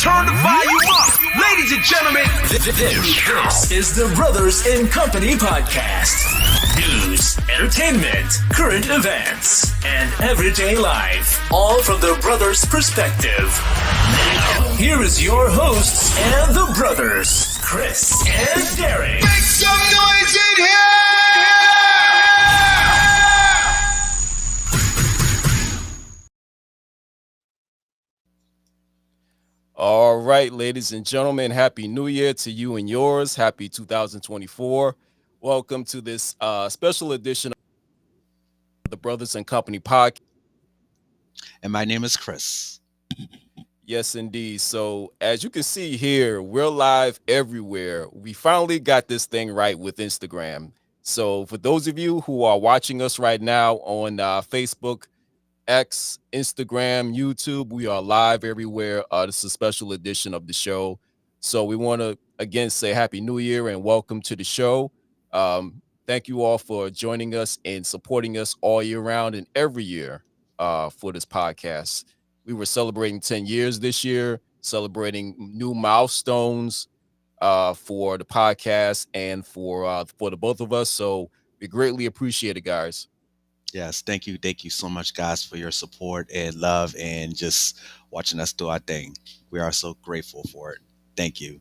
Turn the volume up. Ladies and gentlemen, This is the Brothers in Company podcast. News, entertainment, current events, and everyday life. All from the brothers' perspective. Now, here is your hosts and the brothers, Chris and Derek. make some noise in here. All right, ladies and gentlemen, Happy New Year to you and yours. Happy 2024. Welcome to this special edition of the Brothers and Company podcast. And my name is Chris. Yes, indeed. So, as you can see here, we're live everywhere. We finally got this thing right with Instagram. So, for those of you who are watching us right now on Facebook, X, Instagram, YouTube, we are live everywhere. This is a special edition of the show. So we want to again say Happy New Year and welcome to the show. Thank you all for joining us and supporting us all year round and every year for this podcast. We were celebrating 10 years this year, celebrating new milestones for the podcast and for the both of us. So we greatly appreciate it, guys. Yes, thank you. Thank you so much, guys, for your support and love and just watching us do our thing. We are so grateful for it. Thank you.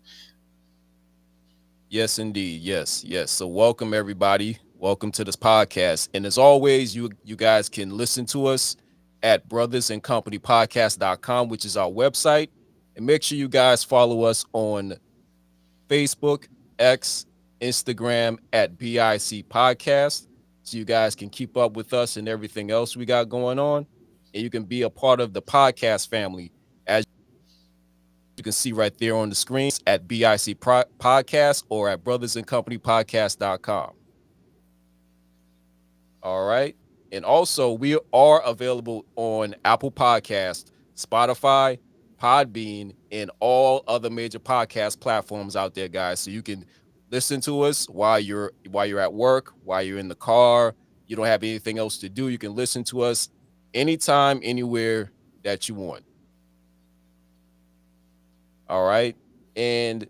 Yes, indeed. Yes. So welcome everybody. Welcome to this podcast. And as always, you guys can listen to us at brothersandcompanypodcast.com, which is our website. And make sure you guys follow us on Facebook, X, Instagram at BIC Podcast. So you guys can keep up with us and everything else we got going on. And you can be a part of the podcast family, as you can see right there on the screen at BIC Podcast or at brothersandcompanypodcast.com. All right. And also, we are available on Apple Podcast, Spotify, Podbean, and all other major podcast platforms out there, guys. So you can listen to us while you're at work, while you're in the car. You don't have anything else to do. You can listen to us anytime, anywhere that you want. All right. And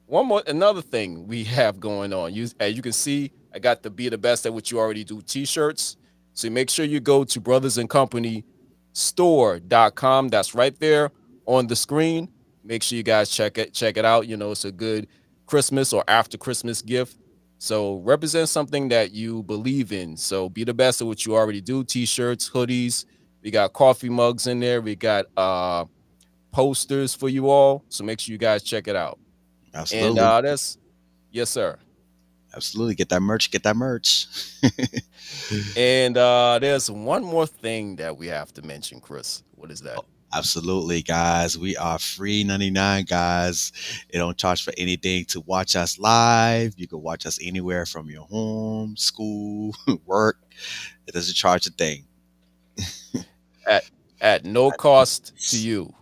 another thing we have going on. As you can see, I got the Be the Best at What You Already Do t-shirts. So make sure you go to brothersandcompany.store.com. That's right there on the screen. Make sure you guys check it out. You know, it's a good Christmas or after Christmas gift. So represent something that you believe in. So be the best at what you already do. T-shirts, hoodies. We got coffee mugs in there. We got posters for you all. So make sure you guys check it out. Absolutely. And yes, sir. Absolutely. Get that merch. Get that merch. And there's one more thing that we have to mention, Chris. What is that? Absolutely, guys. We are free 99, guys. It don't charge for anything to watch us live. You can watch us anywhere from your home, school, work. It doesn't charge a thing. At no cost to you.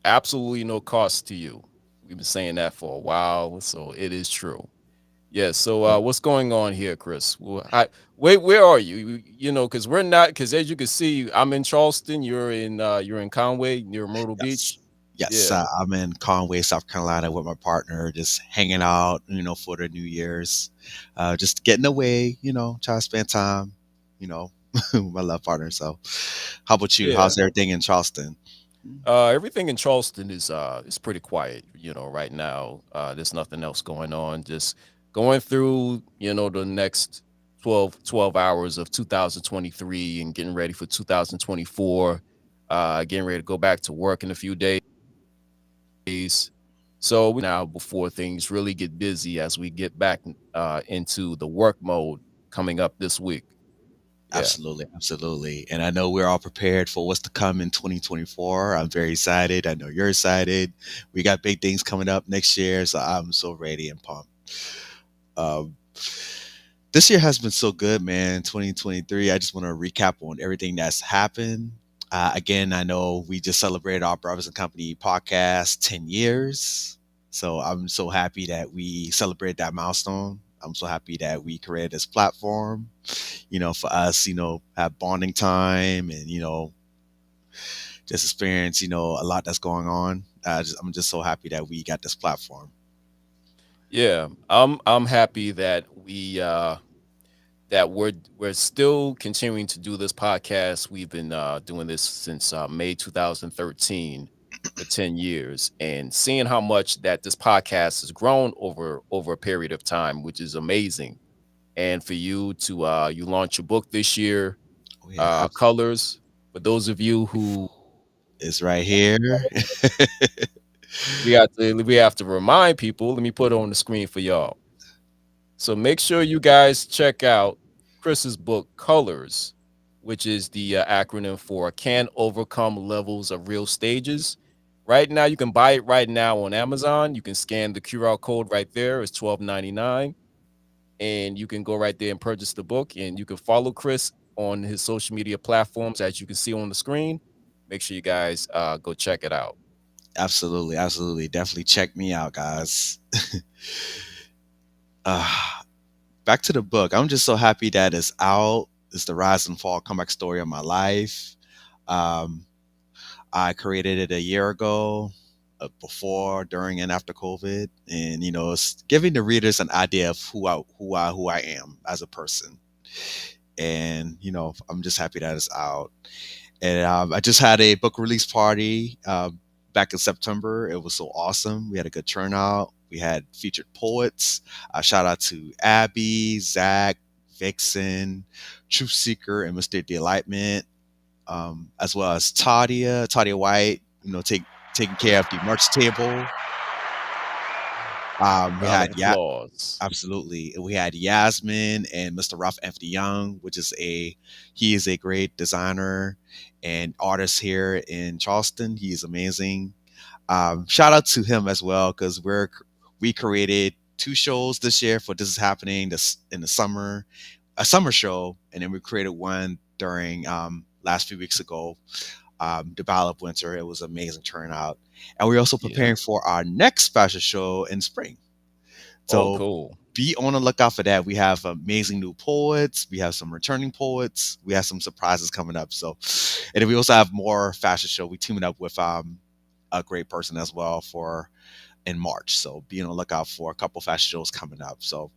Absolutely no cost to you. We've been saying that for a while, so it is true. Yeah. So what's going on here, Chris? Well, where are you? You know, because as you can see, I'm in Charleston. You're in Conway near Myrtle Beach. Yes, Yeah. I'm in Conway, South Carolina with my partner, just hanging out, for the New Year's, just getting away, trying to spend time, with my love partner. So how about you? Yeah. How's everything in Charleston? Everything in Charleston is pretty quiet, right now. There's nothing else going on. Just going through, the next 12 hours of 2023 and getting ready for 2024. Getting ready to go back to work in a few days. So now before things really get busy as we get back into the work mode coming up this week. Yeah. Absolutely. And I know we're all prepared for what's to come in 2024. I'm very excited. I know you're excited. We got big things coming up next year, so I'm so ready and pumped. This year has been so good, man. 2023. I just want to recap on everything that's happened. Again, I know we just celebrated our Brothers and Company podcast 10 years. So I'm so happy that we celebrated that milestone. I'm so happy that we created this platform, for us, have bonding time and, just experience, a lot that's going on. I'm just so happy that we got this platform. Yeah, I'm happy that we're still continuing to do this podcast. We've been doing this since May 2013 for 10 years, and seeing how much that this podcast has grown over a period of time, which is amazing. And for you to you launch your book this year, Oh yeah, Colors. For those of you who it's right here. we have to remind people. Let me put it on the screen for y'all. So make sure you guys check out Chris's book, Colors, which is the acronym for Can Overcome Levels of Real Stages. Right now, you can buy it right now on Amazon. You can scan the QR code right there. It's $12.99. And you can go right there and purchase the book. And you can follow Chris on his social media platforms, as you can see on the screen. Make sure you guys go check it out. Absolutely, absolutely. Definitely check me out, guys. uh, Back to the book. I'm just so happy that it's out. It's the rise and fall comeback story of my life. Um, I created it a year ago, before, during, and after COVID, and it's giving the readers an idea of who I am as a person. And I'm just happy that it's out. And I just had a book release party back in September. It was so awesome. We had a good turnout. We had featured poets. Shout out to Abby, Zach, Vixen, Truth Seeker, and Mr. Delightment, as well as Tadia White. Taking care of the merch table. We Round had of applause. absolutely. We had Yasmin and Mr. Ralph Anthony Young, he is a great designer and artist here in Charleston. He is amazing. Shout out to him as well, because we created two shows this year for This Is Happening this in the summer, a summer show, and then we created one during last few weeks ago, the Battle of Winter. It was amazing turnout, and we're also Yeah. preparing for our next special show in spring. Oh, So cool. be on the lookout for that. We have amazing new poets. We have some returning poets. We have some surprises coming up. So, and then we also have more fashion show. We teaming up with a great person as well for in March. So be on the lookout for a couple fashion shows coming up. So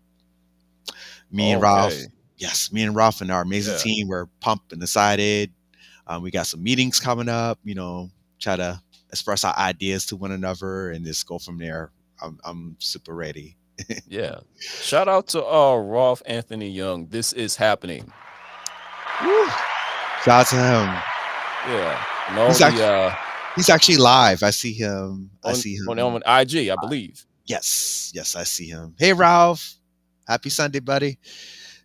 me and Ralph, Okay. yes, me and Ralph and our amazing Yeah. team, we're pumped and excited. We got some meetings coming up. Try to express our ideas to one another and just go from there. I'm super ready. Yeah. Shout out to Rolf Anthony Young. This is happening. Woo. Shout out to him. Yeah. No, He's actually, the he's actually live. I see him. I on see him. on IG, I believe. Yes, yes, I see him. Hey, Ralph. Happy Sunday, buddy.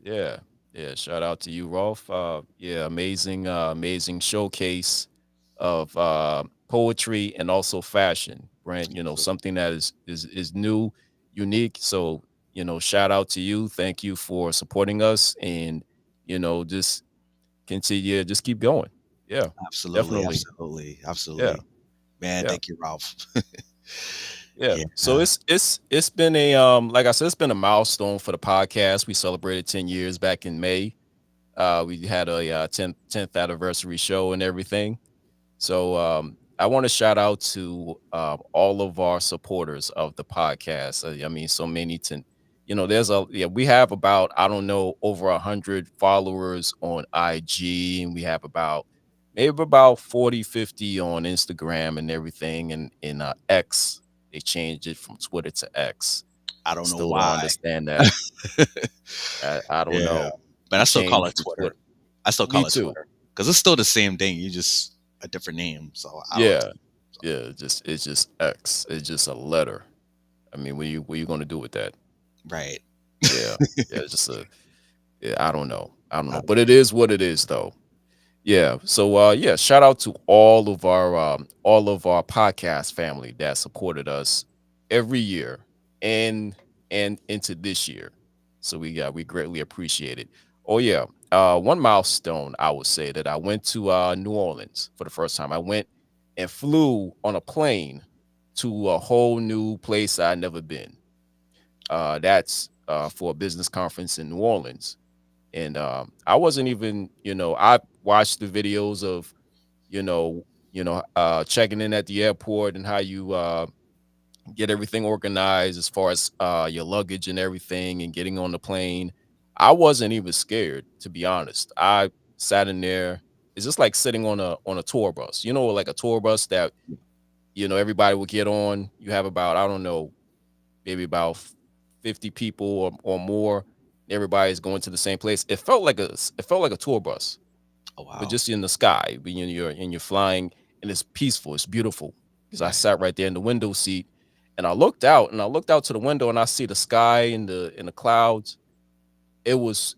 Yeah. Yeah. Shout out to you, Rolf. Yeah, amazing showcase of poetry and also fashion. Brent, something that is new, unique. So, shout out to you. Thank you for supporting us, and just continue, just keep going. Yeah, Absolutely, definitely. absolutely, Yeah, absolutely. Man, yeah. thank you, Ralph. Yeah. Yeah, So it's been a like I said, it's been a milestone for the podcast. We celebrated 10 years back in May. We had a 10th anniversary show and everything. So I want to shout out to all of our supporters of the podcast. I mean, so many to we have about, I don't know, over 100 followers on IG, and we have about maybe about 40, 50 on Instagram and everything, and in X. They changed it from Twitter to X. I don't know Still don't why. understand that. I don't Yeah, know. but They I still call changed it the Twitter. I still Me call it too. Twitter because it's still the same thing. You just a different name. So I like Yeah, it. yeah. It's just X. It's just a letter. I mean, what you gonna do with that? Right. Yeah, yeah. It's just yeah. I don't know. But it is what it is, though. Yeah. So yeah, shout out to all of our podcast family that supported us every year and into this year. So we greatly appreciate it. Oh yeah. One milestone I would say that I went to New Orleans for the first time. I went and flew on a plane to a whole new place I'd never been. That's for a business conference in New Orleans. And I wasn't even, I watched the videos of, you know, checking in at the airport and how you get everything organized as far as your luggage and everything and getting on the plane. I wasn't even scared, to be honest. I sat in there. It's just like sitting on a tour bus. Like a tour bus that everybody would get on. You have about, I don't know, maybe about 50 people or more. Everybody's going to the same place. It felt like a tour bus, Oh but wow. just in the sky. But you're flying, and it's peaceful. It's beautiful because I Right. sat right there in the window seat, and I looked out to the window, and I see the sky and the clouds. It was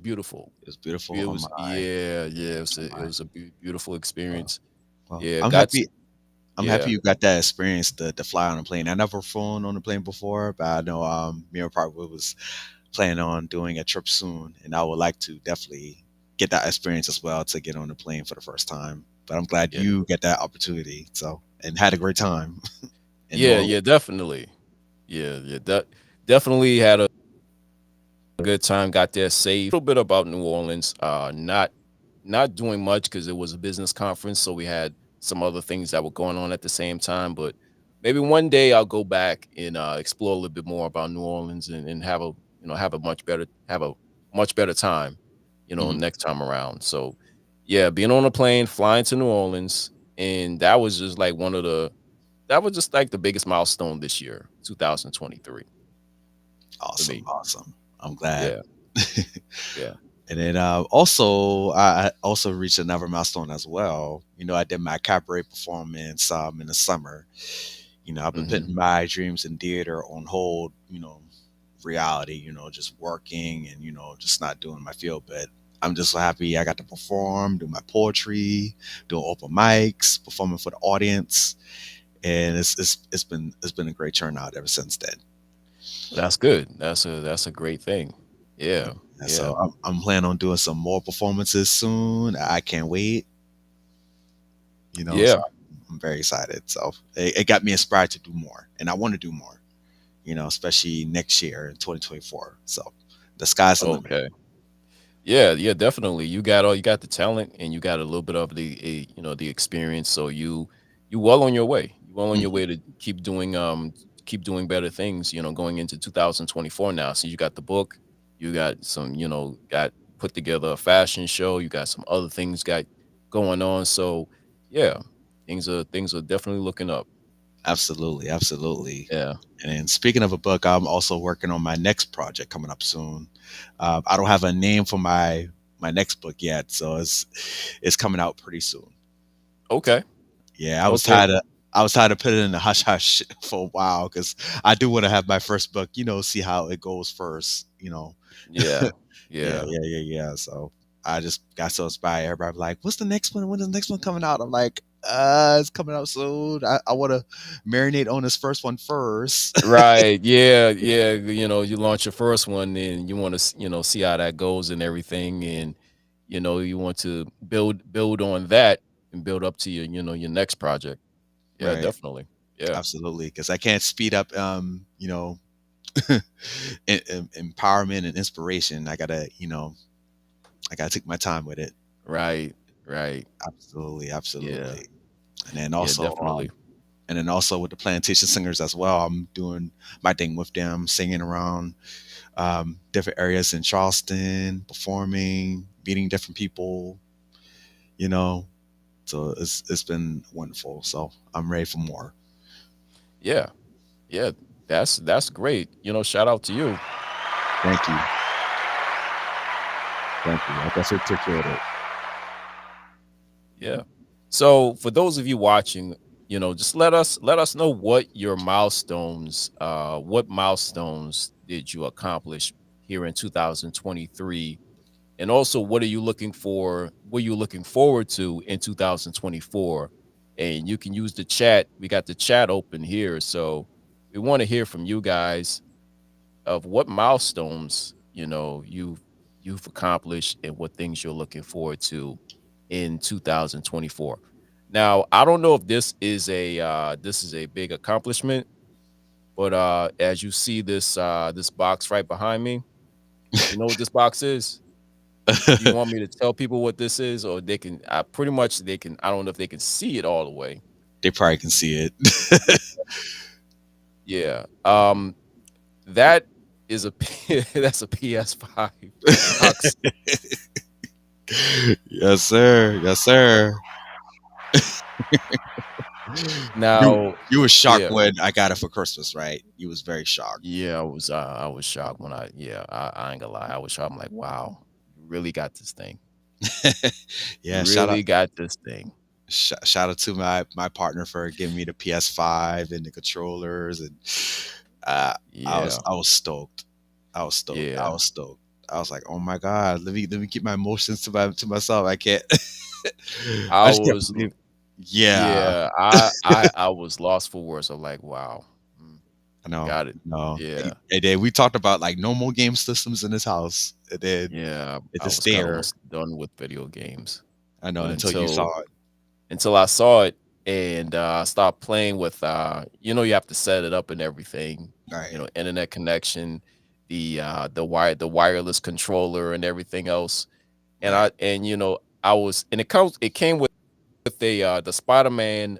beautiful. It was beautiful It on was, my yeah, yeah. on It my was a beautiful well, experience. well, Yeah, I'm got happy. to, I'm happy yeah. you got that experience to fly on a plane. I never flown on a plane before, but I know me and Parkwood was planning on doing a trip soon, and I would like to definitely get that experience as well to get on the plane for the first time. But I'm glad Yeah, you get that opportunity. So and had a great time in New yeah, Orleans. yeah, definitely. Yeah, yeah, definitely had a good time. Got there safe. A little bit about New Orleans. Not doing much because it was a business conference, so we had some other things that were going on at the same time. But maybe one day I'll go back and explore a little bit more about New Orleans and have a much better time, Mhm. next time around. So yeah, being on a plane, flying to New Orleans, and that was just like the biggest milestone this year, 2023 for Awesome, me. awesome. I'm glad. Yeah, yeah. And then also, I also reached another milestone as well. I did my cabaret performance in the summer. I've been Hmm. putting my dreams in theater on hold. Reality. Just working and just not doing my field. But I'm just so happy I got to perform, do my poetry, doing open mics, performing for the audience, and it's been a great turnout ever since then. That's good. That's a great thing. Yeah, And yeah, so I'm planning on doing some more performances soon. I can't wait. So yeah. I'm very excited. So it got me inspired to do more, and I want to do more. Especially next year in 2024. So the sky's the limit. Okay. Yeah, yeah, definitely. You got the talent and you got a little bit of the experience. So you well on your way. You well on your Mhm. way to keep doing better things, going into 2024 now. So you got the book, you got got put together a fashion show, you got some other things got going on. So yeah, things are definitely looking up. Absolutely, absolutely. Yeah. And then speaking of a book, I'm also working on my next project coming up soon. I don't have a name for my next book yet, so it's coming out pretty soon. Okay. Yeah, I was Okay. tired of I was tired of putting it in the hush hush for a while because I do want to have my first book, see how it goes first. Yeah. Yeah, Yeah. yeah, yeah, yeah. So I just got so inspired. Everybody was like, "What's the next one? When is the next one coming out?" I'm like, it's coming out soon. I want to marinate on this first one first." Right. Yeah. Yeah. You launch your first one and you want to, see how that goes and everything. And, you want to build on that and build up to your next project. Yeah, Right. definitely. Yeah. Absolutely. Because I can't speed up, empowerment and inspiration. I gotta take my time with it. Right. Right. Absolutely, Yeah. absolutely. And then Yeah, also, definitely. with the plantation singers as well. I'm doing my thing with them, singing around different areas in Charleston, performing, meeting different people. You know, so it's been wonderful. So I'm ready for more. Yeah. Yeah. That's great. Shout out to you. Thank you, thank you. I guess I appreciate it. Yeah. So for those of you watching, just let us know what milestones did you accomplish here in 2023, and also what are you looking forward to in 2024. And you can use the chat. We got the chat open here, so we want to hear from you guys of what milestones you've accomplished and what things you're looking forward to in 2024. Now, I don't know if this is a big accomplishment, but as you see this box right behind me, you know what this box is? Do you want me to tell people what this is, or they can? Pretty much they can. I don't know if they can see it all the way. They probably can see it. Yeah. That is a that's a PS5 box. Yes, sir. Yes, sir. Now, You were shocked yeah, when I got it for Christmas, right? You was very shocked. yeah, I was shocked when I ain't gonna lie, I was shocked. I'm like, wow, you really got this thing. Yeah, You shout out really got this thing. shout out to my partner for giving me the PS5 and the controllers, and Yeah, I was stoked. I was stoked. I yeah. was stoked. I was like, oh my god, let me keep my emotions to myself. I can't. I I just can't was, believe. Yeah, yeah, I was lost for words. I'm like, wow, I know. got it. No, Yeah, and then we talked about like no more game systems in this house, and then yeah. it's I just was kind of there. almost done with video games, I know but until you saw it. until I saw it and I stopped playing with you have to set it up and everything, Right, internet connection, the wireless controller and everything else. And right. I was and it came with the Spider-Man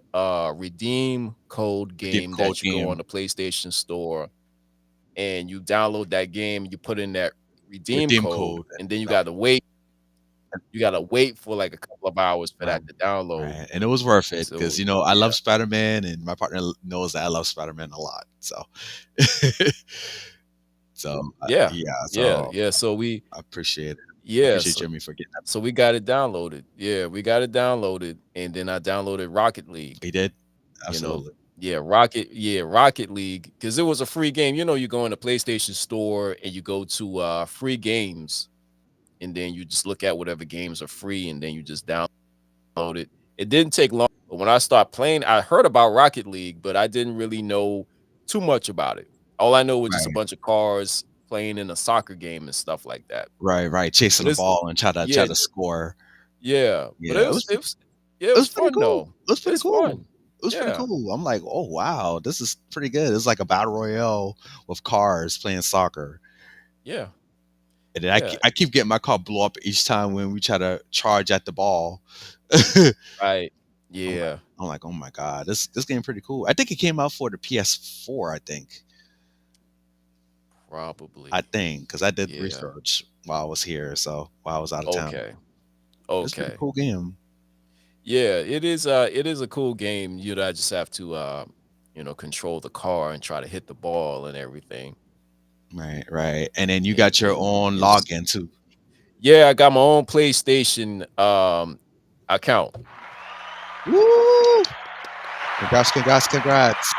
redeem code Redeem game code that you go on game, the PlayStation store and you download that game, you put in that redeem redeem code, code. and then you Right, gotta wait. You gotta wait for like a couple of hours for right, that to download. right. And it was worth it because So I yeah. love Spider Man, and my partner knows that I love Spider Man a lot. So, Yeah. yeah. Yeah, So yeah, so we I appreciate it. I yeah, appreciate so Jimmy for getting that. so we got it downloaded. Yeah, we got it downloaded, and then I downloaded Rocket League, He did you know? absolutely. Rocket League, because it was a free game. You go in the PlayStation Store and you go to, free games, and then you just look at whatever games are free, and then you just download it. It didn't take long, but when I started playing, I heard about Rocket League, but I didn't really know too much about it. All I know was just a Right, bunch of cars playing in a soccer game and stuff like that. right, right. Chasing But the it's ball and try yeah, to score. yeah, but Yeah, it it was was pretty fun cool. though. It was pretty It's cool. fun. It was pretty Yeah, cool. I'm like, oh wow, this is pretty good. It's like a battle royale with cars playing soccer. yeah, And then yeah, I keep getting my car blow up each time when we try to charge at the ball. I'm right. like, Yeah, oh my god, this game pretty cool. I think it came out for the PS4. probably. I think because I did Yeah. research while I was here, so while I was out of town. Okay. It's a pretty Okay. cool game. Yeah, it is a cool game. I just have to control the car and try to hit the ball and everything. Right, right. And then you And got your then own it's login too. yeah, I got my own PlayStation account. Woo! Congrats, congrats, congrats.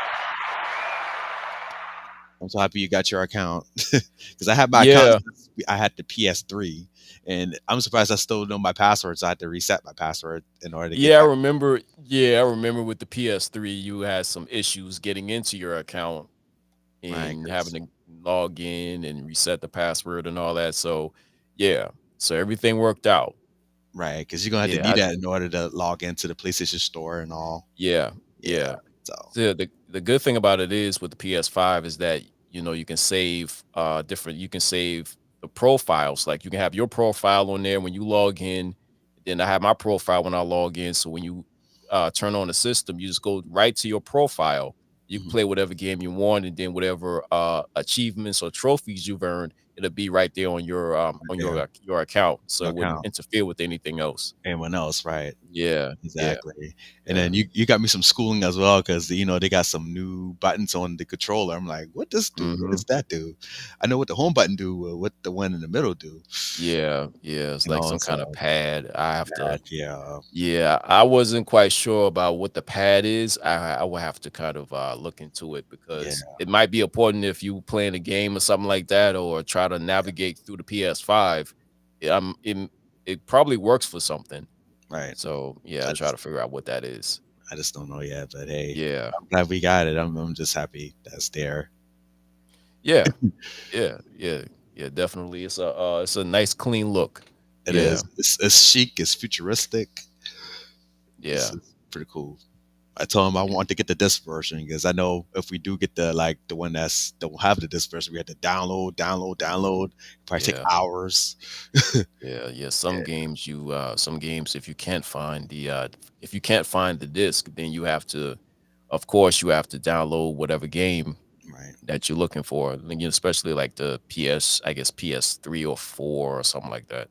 I'm so happy you got your account because I had my account. Yeah. I had the PS3, and I'm surprised I still know my password. So I had to reset my password in order to get Yeah, back. I remember with the PS3 you had some issues getting into your account Right, and having to log in and reset the password and all that. So, yeah. So everything worked out. right, because you're gonna have to Yeah, need that in order to log into the PlayStation Store and all. yeah. Yeah, Yeah. so So the good thing about it is with the PS5 is that you can save you can save the profiles. Like you can have your profile on there when you log in. Then I have my profile when I log in. So when you turn on the system, you just go right to your profile. You can mhm, play whatever game you want, and then whatever achievements or trophies you've earned, it'll be right there on yeah, your account. So your it wouldn't account. interfere with anything else. Anyone else, right? Yeah, yeah, Exactly. And yeah. then you got me some schooling as well because they got some new buttons on the controller. I'm like, what does do? What Hmm. does that do? I know what the home button do, what the one in the middle do. Yeah, yeah, it's You like know, some kind of so pad. I have to, yeah, yeah, I wasn't quite sure about what the pad is. I will have to kind of look into it yeah, because it might be important if you playing a game or something like that, or try to navigate through the PS5. It probably works for something. right. So yeah, I I try just to figure out what that is. I just don't know yet, but hey, Yeah, I'm glad we got it. I'm just happy that's there. yeah, yeah, yeah, yeah. Definitely, it's a nice clean look. It Yeah, is. It's chic. It's futuristic. yeah. It's pretty cool. I told him I want to get the disc version because I know if we do get the one that's don't have the disc version, we have to download. Probably take Yeah. hours. Yeah. Yeah, Some games, if you can't find the disc, then you have to, of course, you have to download whatever game right, that you're looking for. Like, especially like the I guess PS3 or 4 or something like that.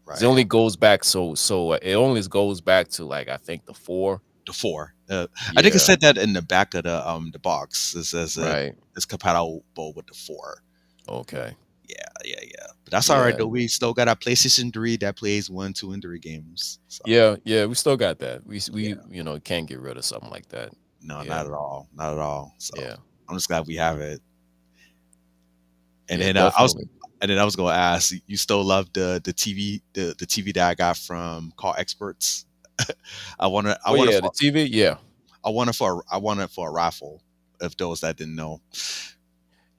'Cause it right. only goes back it only goes back to like I think the 4. The four. I think it Yeah. said that in the back of the box. It says Right. it's compatible with the four. Okay. Yeah. But that's all right Yeah. though. We still got our PlayStation 3 that plays 1, 2, and 3 games. So Yeah. We still got that. We yeah, can't get rid of something like that. no, Yeah. not at all, not at all. So Yeah. I'm just glad we have it. And Yeah. then Definitely. I was gonna ask, you still love the TV the TV that I got from Call Experts? I Oh want it yeah, the for TV. Yeah. I want it for a raffle. If those that didn't know,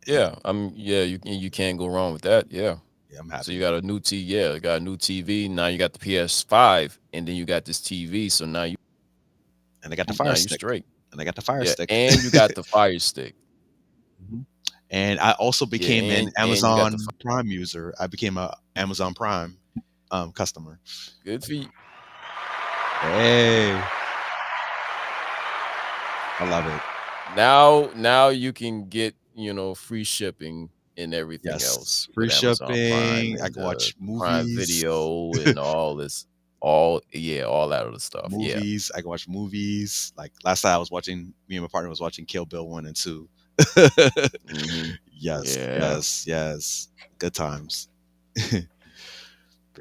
and Yeah. Yeah. You can't go wrong with that. Yeah. yeah, I'm So you happy. got a new Yeah, you got a new TV. Now you got the PS5, and then you got this TV. So And I got the now Fire you Stick. straight. And I got the Fire Yeah, Stick. and you got the Fire Stick. Mhm. And I also Yeah, became an and you got the Amazon Prime user. I became a Amazon Prime customer. good for you. Hey, I love it. Now you can get free shipping and everything Yes, else free with Amazon Prime shipping. I and can watch the Prime movies. Video and all that other stuff. Yeah. Movies. I can watch movies. Like last night, I was watching. Me and my partner was watching Kill Bill 1 and 2. Hmm. Yeah. Yes. Good times. Yeah.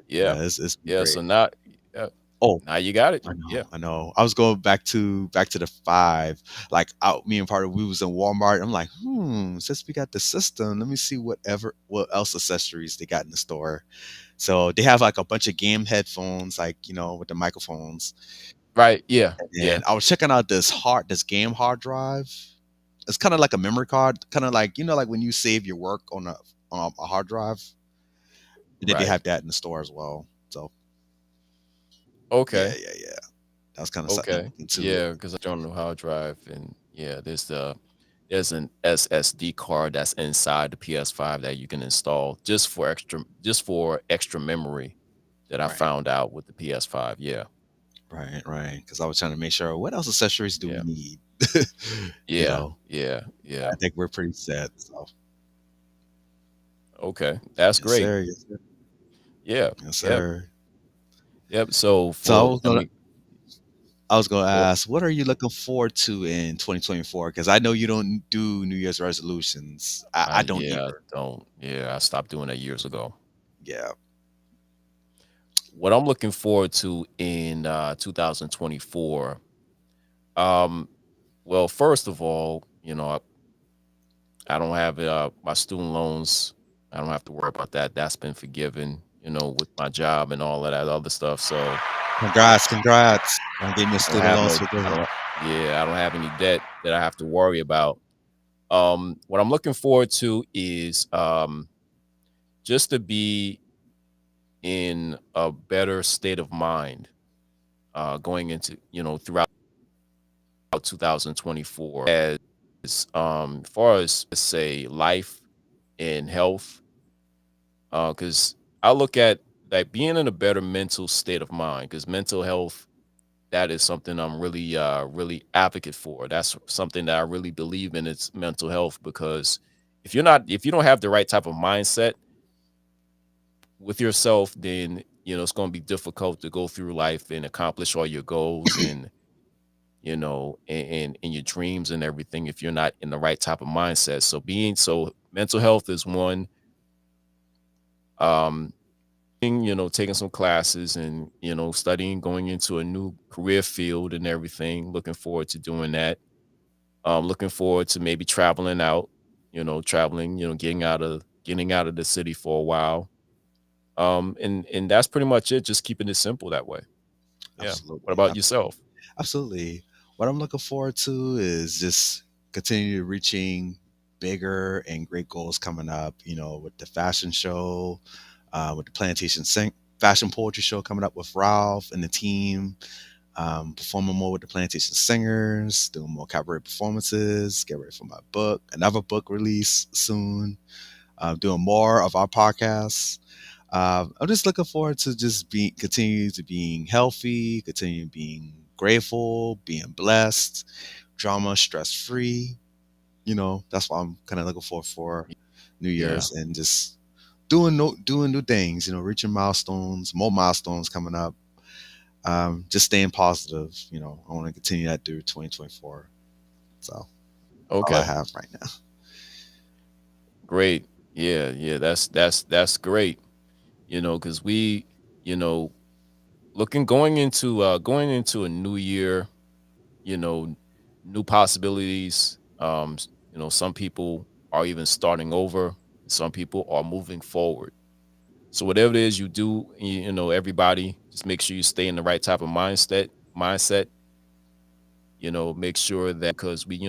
Yeah, it's been Yeah. great. So now, yeah, Oh, now you got it. I Yeah. know, I know. I was going back to the five. Like out, me and partner, we was in Walmart. I'm like, since we got the system, let me see what else accessories they got in the store. So they have like a bunch of game headphones, like with the microphones. Right. Yeah. Yeah. And I was checking out this game hard drive. It's kind of like a memory card, kind of like like when you save your work on a hard drive. And then they Right. have that in the store as well. So Okay. yeah. That was kind of something to Okay. look into. Yeah. Because I don't know how to drive, and yeah, there's an SSD card that's inside the PS5 that you can install just for extra memory that I Right. found out with the PS5. Yeah. Right. Because I was trying to make sure what else accessories do we Yeah. need. you Yeah. know, Yeah. Yeah. I think we're pretty set. So Okay. That's yes, great. sir. Yes, sir. Yeah. Yes, Yep. sir. Yep. So So for I mean, I was gonna well, ask, what are you looking forward to in 2024? Because I know you don't do New Year's resolutions. I don't yeah, either. don't. Yeah, I stopped doing that years ago. Yeah. What I'm looking forward to in 2024. Um, well, first of all, I don't have my student loans. I don't have to worry about that. That's been forgiven, with my job and all of that other stuff. So Congrats on getting your I don't student have loans no, I forgiven. don't, yeah, I don't have any debt that I have to worry about. What I'm looking forward to is just to be in a better state of mind going into, throughout 2024 as far as let's say life and health, because I look at like being in a better mental state of mind, because mental health, that is something I'm really advocate for. That's something that I really believe in. It's mental health, because if you don't have the right type of mindset with yourself, then it's going to be difficult to go through life and accomplish all your goals and and your dreams and everything if you're not in the right type of mindset. So mental health is one. Um, taking some classes and studying, going into a new career field and everything. Looking forward to doing that. Looking forward to maybe traveling out. Traveling. Getting out of the city for a while. And that's pretty much it. Just keeping it simple that way. Yeah. What Absolutely. about yourself? Absolutely. What I'm looking forward to is just continue reaching bigger and great goals coming up, with the fashion show, with the Plantation Fashion Poetry Show coming up with Ralph and the team. performing more with the Plantation Singers, doing more cabaret performances, get ready for my book, another book release soon, doing more of our podcasts. I'm just looking forward to just continue to being healthy, continue being grateful, being blessed, drama stress free. That's what I'm kind of looking for New Yeah. Year's, and just doing new things. Reaching milestones, more milestones coming up. Just staying positive. I want to continue that through 2024. So all I Okay. have right now. Great. Yeah. Yeah. That's great. Because we, you know, going into a new year, you know, new possibilities. Some people are even starting over. Some people are moving forward. So whatever it is you do, everybody just make sure you stay in the right type of mindset. Make sure that because we,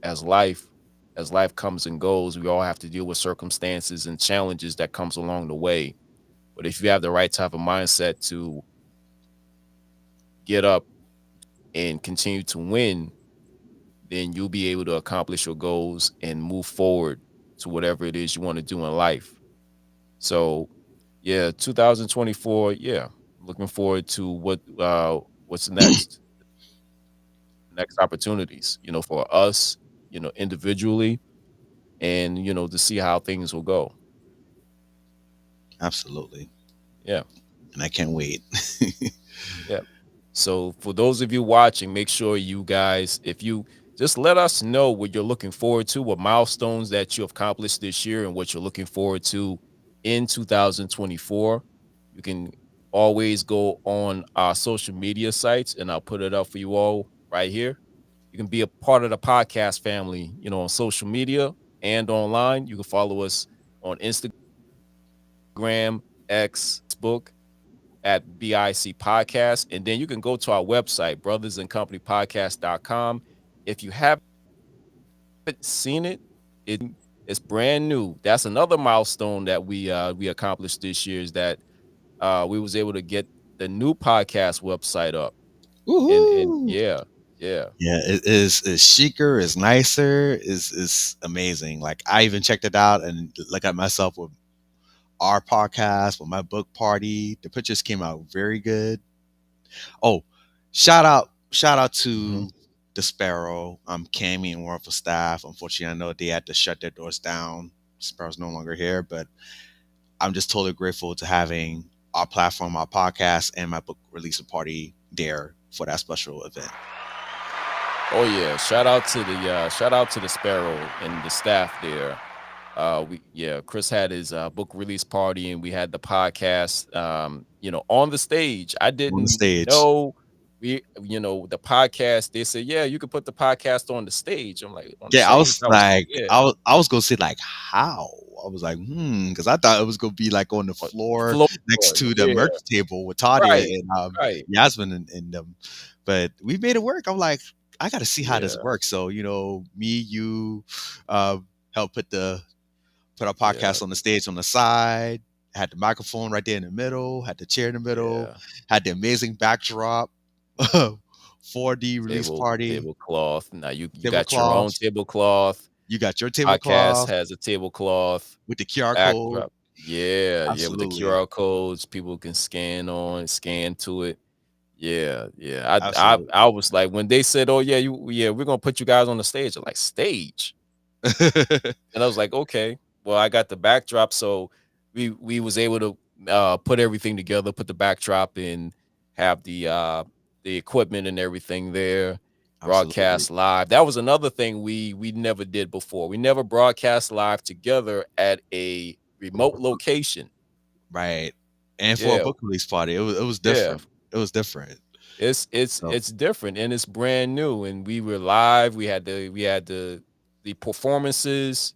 as life comes and goes, we all have to deal with circumstances and challenges that comes along the way. But if you have the right type of mindset to get up and continue to win, then you'll be able to accomplish your goals and move forward to whatever it is you want to do in life. So, yeah, 2024, yeah, looking forward to what's next opportunities, for us, individually, and to see how things will go. Absolutely, Yeah. and I can't wait. Yeah. So for those of you watching, make sure you guys, if you just let us know what you're looking forward to, what milestones that you have accomplished this year and what you're looking forward to in 2024. You can always go on our social media sites and I'll put it up for you all right here. You can be a part of the podcast family, on social media and online. You can follow us on Instagram, X, Facebook at BIC Podcast. And then you can go to our website, brothersandcompanypodcast.com. If you haven't seen it's brand new. That's another milestone that we accomplished this year is that we was able to get the new podcast website up. And Woohoo! yeah, yeah. Yeah, it is chicer, is nicer, is amazing. Like I even checked it out and look at myself with our podcast, with my book party. The pictures came out very good. Oh, shout out Mhm. to the Sparrow, Cammy and Warren for staff. Unfortunately, I know they had to shut their doors down. Sparrow's no longer here, but I'm just totally grateful to having our platform, our podcast, and my book release party there for that special event. Oh yeah, shout out to the Sparrow and the staff there. Chris had his book release party and we had the podcast on the stage. I On the didn't stage. know the podcast. They said, yeah, you could put the podcast on the stage. I'm like, on the Yeah, I stage? was I was like, like, yeah, I was gonna say like how. I was like, because I thought it was gonna be like on the on the floor floor. next to the Yeah, merch table with Tadia right, and right. Yasmin and them. But we made it work. I'm like, I gotta see how this Yeah, works. So, me, you, help put our yeah, podcast on the stage on the side, had the microphone right there in the middle, had the chair in the middle, yeah. had the amazing backdrop, 4D release party, Tablecloth. Now you got your own tablecloth. tablecloth. You got your Podcast tablecloth has a tablecloth. with the QR code. Backdrop. Yeah, yeah, with the Absolutely. QR codes, people can scan to it. Yeah, yeah. I Absolutely. I was like when they said, "Oh yeah, we're gonna put you guys on the stage." I'm like, "Stage?" And I was like, "Okay." Well, I got the backdrop, so we was able to put everything together, put the backdrop in, have the equipment and everything there, Absolutely. broadcast live. That was another thing we never did before. We never broadcast live together at a remote location. Right. And for a Yeah, book release party, it was yeah. different. It was different. It's it's So it's different and it's brand new. And we were live. We had the performances.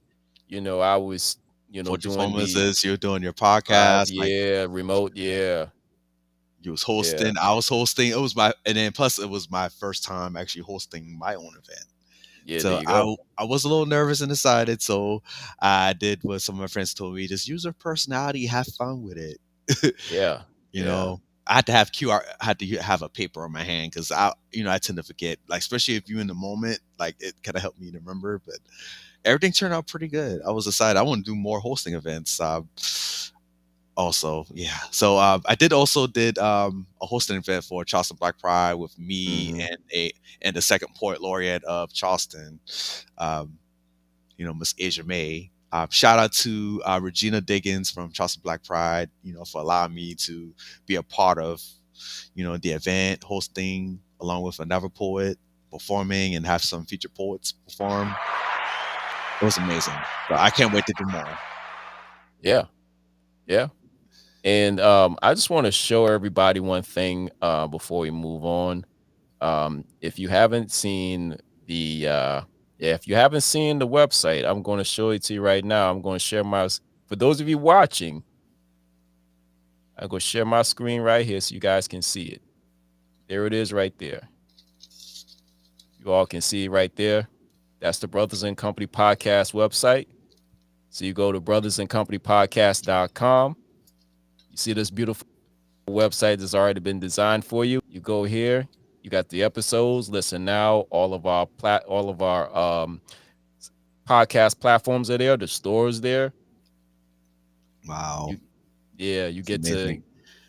I was for doing the performances, you're doing your live. podcast, like Yeah, remote. Yeah, you was yeah, hosting, I was hosting. It was my and then plus it was my first time actually hosting my own event. yeah. There So you I go. I was a little nervous and excited. So I did what some of my friends told me: just use your personality, have fun with it. Yeah, you yeah, know, I had to have QR. I had to have a paper on my hand because I tend to forget. Like especially if you're in the moment, like it kind of helped me to remember. But everything turned out pretty good. I was decided I want to do more hosting events. Also, yeah. So I did a hosting event for Charleston Black Pride with me Mhm. and the second poet laureate of Charleston, um, Miss Asia May. Shout out to Regina Diggins from Charleston Black Pride, for allowing me to be a part of, the event hosting along with another poet performing and have some featured poets perform. It was amazing. So I can't wait to do more. Yeah, yeah. And I just want to show everybody one thing before we move on. If you haven't seen the yeah, if you haven't seen the website, I'm going to show it to you right now. I'm going to share for those of you watching, I'm going to share my screen right here so you guys can see it. There it is right there. You all can see it right there. That's the Brothers and Company Podcast website. So you go to brothersandcompanypodcast.com. You see this beautiful website that's already been designed for you. You go here, you got the episodes, listen now, all of our podcast platforms are there, the stores there. Wow. You It's get to amazing.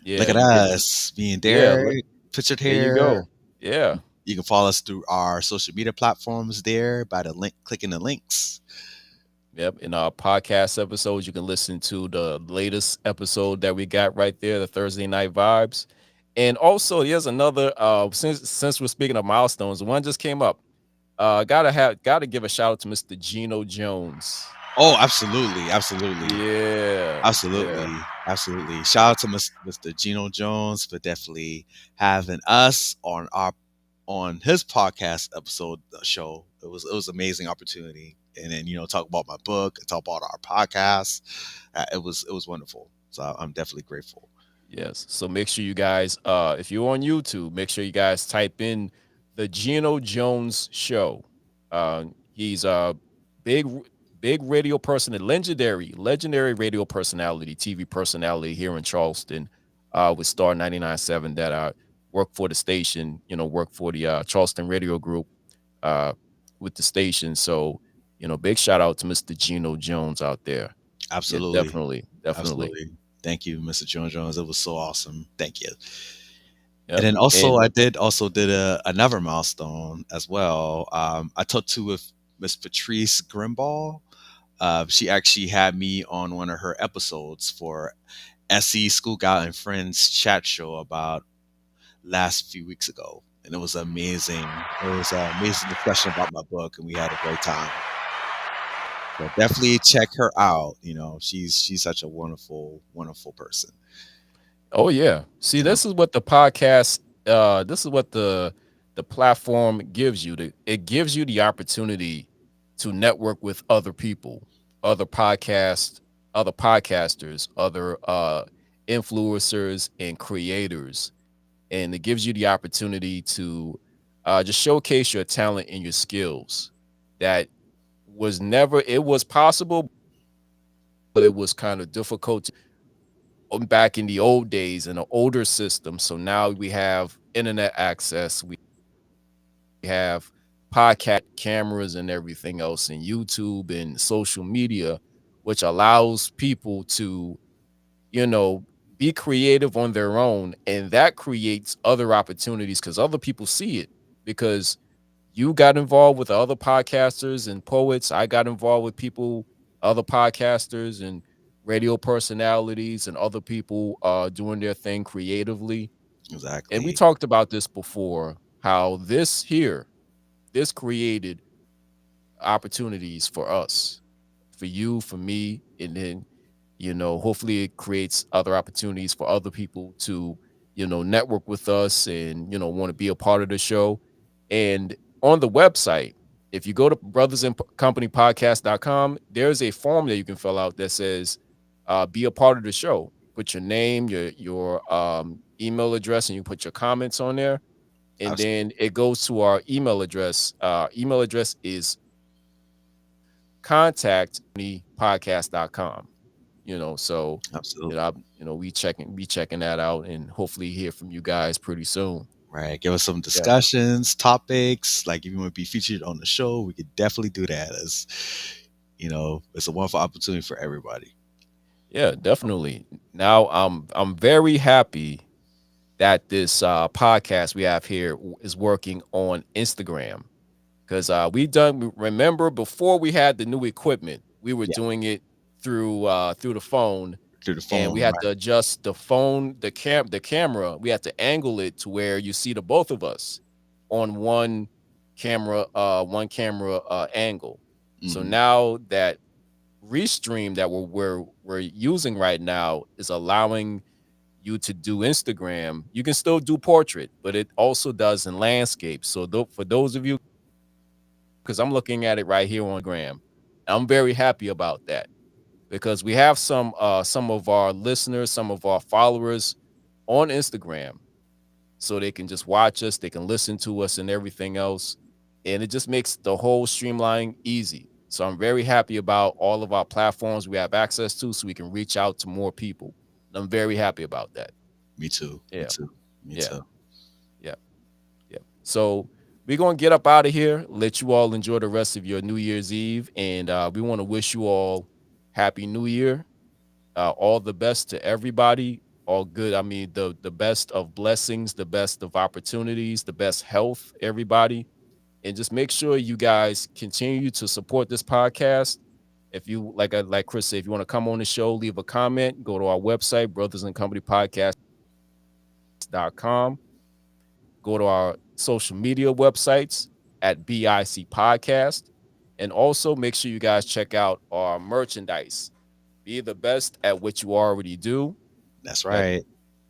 Look at you get us being yeah, there, pictured there you here. go. Yeah. You can follow us through our social media platforms there by the link, clicking the links. Yep. In our podcast episodes, you can listen to the latest episode that we got right there, the Thursday Night Vibes. And also, here's another since we're speaking of milestones, one just came up. Gotta give a shout out to Mr. Gino Jones. Oh, absolutely, absolutely, Yeah. absolutely, absolutely. Shout out to Mr. Gino Jones for definitely having us on his podcast episode show. It was an amazing opportunity, and then talk about my book, and talk about our podcast. It was wonderful. So I'm definitely grateful. Yes. So make sure you guys, if you're on YouTube, make sure you guys type in the Gino Jones Show. He's a big, big radio personality, legendary radio personality, TV personality here in Charleston, with Star 99.7 that work for the station, work for the Charleston Radio Group with the station. So, big shout out to Mr. Gino Jones out there. Yeah, Absolutely, definitely. absolutely. Thank you, Mr. Jones. It was so awesome. Thank you. And Yep. then also, And I did another milestone as well. I talked to with Miss Patrice Grimball. She actually had me on one of her episodes for SE School Guy and Friends chat show about last few weeks ago, and it was amazing. It was an amazing discussion about my book, and we had a great time. So definitely check her out. She's such a wonderful, wonderful person. oh yeah. See, You know, this is what the podcast this is what the platform gives you. It gives you the opportunity to network with other people, other other podcasters, other influencers and creators. And it gives you the opportunity to just showcase your talent and your skills that it was possible, but it was kind of difficult back in the old days in an older system. So now we have internet access, we have podcast cameras and everything else, and YouTube and social media, which allows people to, you know, be creative on their own. And that creates other opportunities because other people see it. Because you got involved with other podcasters and poets. I got involved with people, other podcasters and radio personalities and other people doing their thing creatively. And we exactly. talked about this before, how this created opportunities for us, for you, for me, and then, hopefully it creates other opportunities for other people to, network with us and, want to be a part of the show. And on the website, if you go to brothersandcompanypodcast.com, there's a form that you can fill out that says, be a part of the show. Put your name, your email address, and you put your comments on there. And Abs- then it goes to our email address. Email address is contact.podcast.com. So Absolutely. we checking that out, and hopefully hear from you guys pretty soon. Right. Give us some Yeah, discussions, topics. Like if you want to be featured on the show, we could definitely do that. As it's a wonderful opportunity for everybody. yeah, definitely. Now I'm very happy that this podcast we have here is working on Instagram, because remember, before we had the new equipment, we were Yeah. doing it through the phone, Through the and we phone, had to right? adjust the camera. We had to angle it to where you see the both of us on one camera angle. So Hmm. now that Restream that we're using right now is allowing you to do Instagram. You can still do portrait, but it also does in landscape. So for those of you, because I'm looking at it right here on Gram, I'm very happy about that, because we have some of our listeners, some of our followers on Instagram, so they can just watch us, they can listen to us and everything else. And it just makes the whole streamlining easy. So I'm very happy about all of our platforms we have access to, so we can reach out to more people. And I'm very happy about that. Me too. Me Yeah. too. Me Yeah. too. Yeah. Yeah. So we're gonna get up out of here, let you all enjoy the rest of your New Year's Eve. And we want to wish you all Happy New Year. All the best to everybody. All good. I mean, the best of blessings, the best of opportunities, the best health, everybody. And just make sure you guys continue to support this podcast. If you like Chris said, if you want to come on the show, leave a comment, go to our website, brothersandcompanypodcast.com. Go to our social media websites at BIC Podcast. And also make sure you guys check out our merchandise. Be the best at what you already do. That's Got right.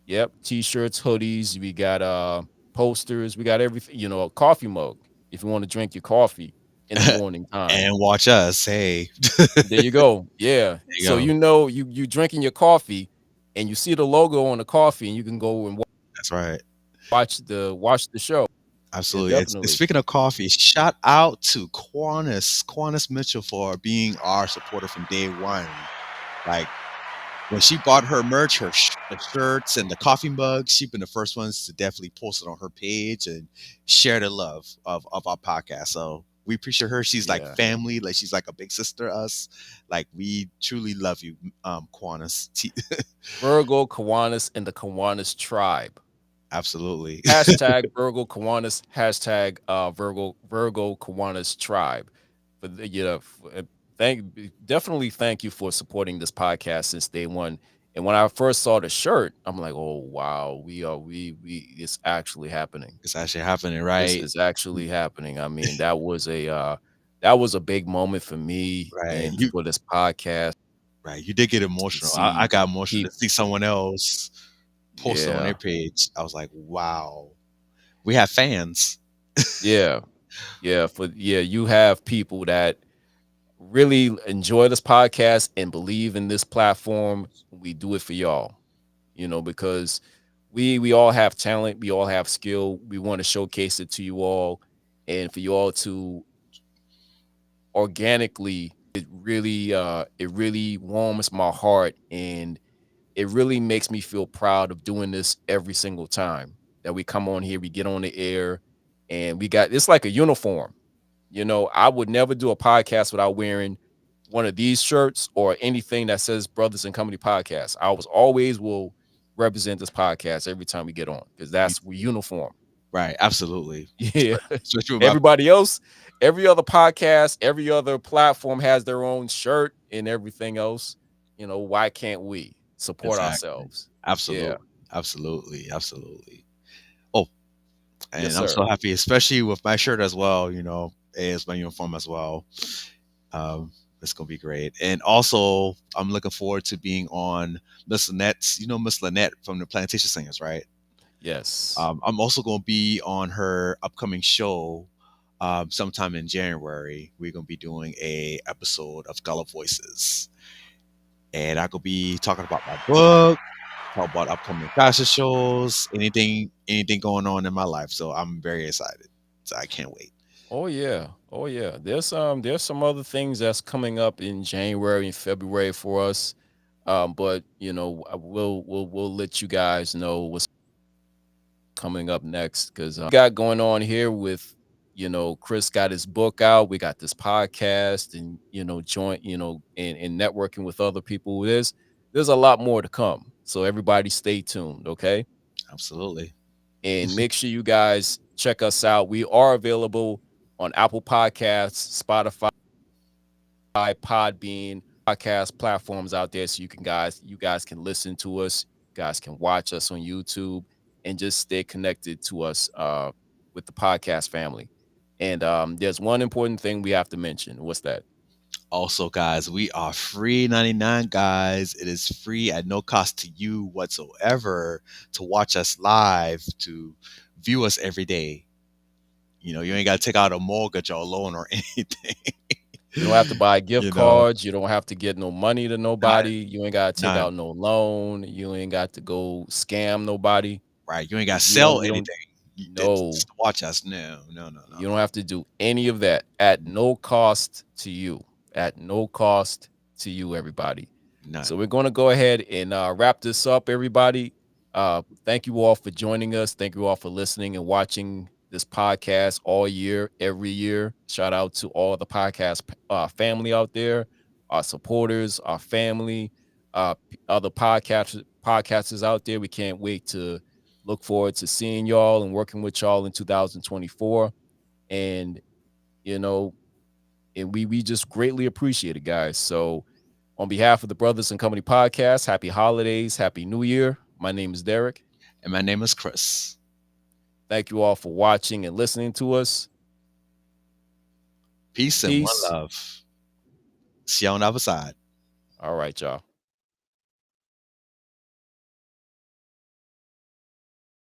Yep, t-shirts, hoodies, we got posters, we got everything, a coffee mug if you want to drink your coffee in the morning time. And watch us. Hey, There you go. Yeah. there you So go. you drinking your coffee and you see the logo on the coffee, and you can go and That's right. watch the show. Yeah, Absolutely. And definitely. speaking of coffee, shout out to Quanis Mitchell for being our supporter from day one. Like when she bought her merch, the shirts and the coffee mugs, she's been the first ones to definitely post it on her page and share the love of our podcast. So we appreciate her. She's like Yeah. family, like she's like a big sister to us. Like we truly love you, Quanis. Virgo Kiwanis and the Kiwanis tribe. Absolutely. Hashtag Virgo Kiwanis, hashtag Virgo Kiwanis tribe. But definitely thank you for supporting this podcast since day one. And when I first saw the shirt, I'm like, oh wow, it's actually happening. It's actually happening, This right? is actually happening. I mean, that was a big moment for me Right. and You for this podcast right. You did get to emotional. I see got emotional to people. see someone else post it on their Yeah, page. I was like, wow. We have fans. yeah, yeah. You have people that really enjoy this podcast and believe in this platform. We do it for y'all, because we all have talent, we all have skill. We want to showcase it to you all, and for you all to organically. It really warms my heart, and it really makes me feel proud of doing this every single time that we come on here. We get on the air, and it's like a uniform. I would never do a podcast without wearing one of these shirts or anything that says Brothers and Company Podcast. I was always will represent this podcast every time we get on, because we uniform. Right. Absolutely. Yeah. Especially with my Everybody else, every other podcast, every other platform has their own shirt and everything else. Why can't we support exactly. ourselves? Yeah. Absolutely. Absolutely. Absolutely. Oh, Yes, and I'm sir. so happy, especially with my shirt as well, as my uniform as well. It's gonna be great. And also I'm looking forward to being on Miss Lynette's, Miss Lynette from the Plantation Singers, right? Yes. I'm also gonna be on her upcoming show sometime in January. We're gonna be doing a episode of Scholar Voices. And I could be talking about my book, talk about upcoming fashion shows, anything going on in my life. So I'm very excited. So I can't wait. Oh yeah. Oh yeah. There's some other things that's coming up in January and February for us. But you know, we'll let you guys know what's coming up next because got going on here with Chris got his book out. We got this podcast and joint and networking with other people. There's a lot more to come. So everybody stay tuned, okay? Absolutely. And make sure you guys check us out. We are available on Apple Podcasts, Spotify, Podbean, podcast platforms out there, so you guys can listen to us, you guys can watch us on YouTube, and just stay connected to us with the podcast family. And there's one important thing we have to mention. What's that? Also, guys, we are free 99, guys. It is free at no cost to you whatsoever to watch us live, to view us every day. You know, you ain't got to take out a mortgage or a loan or anything. You don't have to buy gift You know, cards. You don't have to get no money to not, nobody. You ain't got to take not out no loan. You ain't got to go scam nobody. right. You ain't got to We don't. sell We don't. anything. No. Just to watch us. No, no, no, You no. don't have to do any of that at no cost to you. At no cost to you, everybody. None. So we're going to go ahead and wrap this up, everybody. Thank you all for joining us. Thank you all for listening and watching this podcast all year, every year. Shout out to all the podcast family out there, our supporters, our family, other podcasters out there. We can't wait to look forward to seeing y'all and working with y'all in 2024. And, and we just greatly appreciate it, guys. So on behalf of the Brothers and Company podcast, happy holidays, happy new year. My name is Derek. And my name is Chris. Thank you all for watching and listening to us. Peace and one Peace. love. See you on the other side. All right, y'all.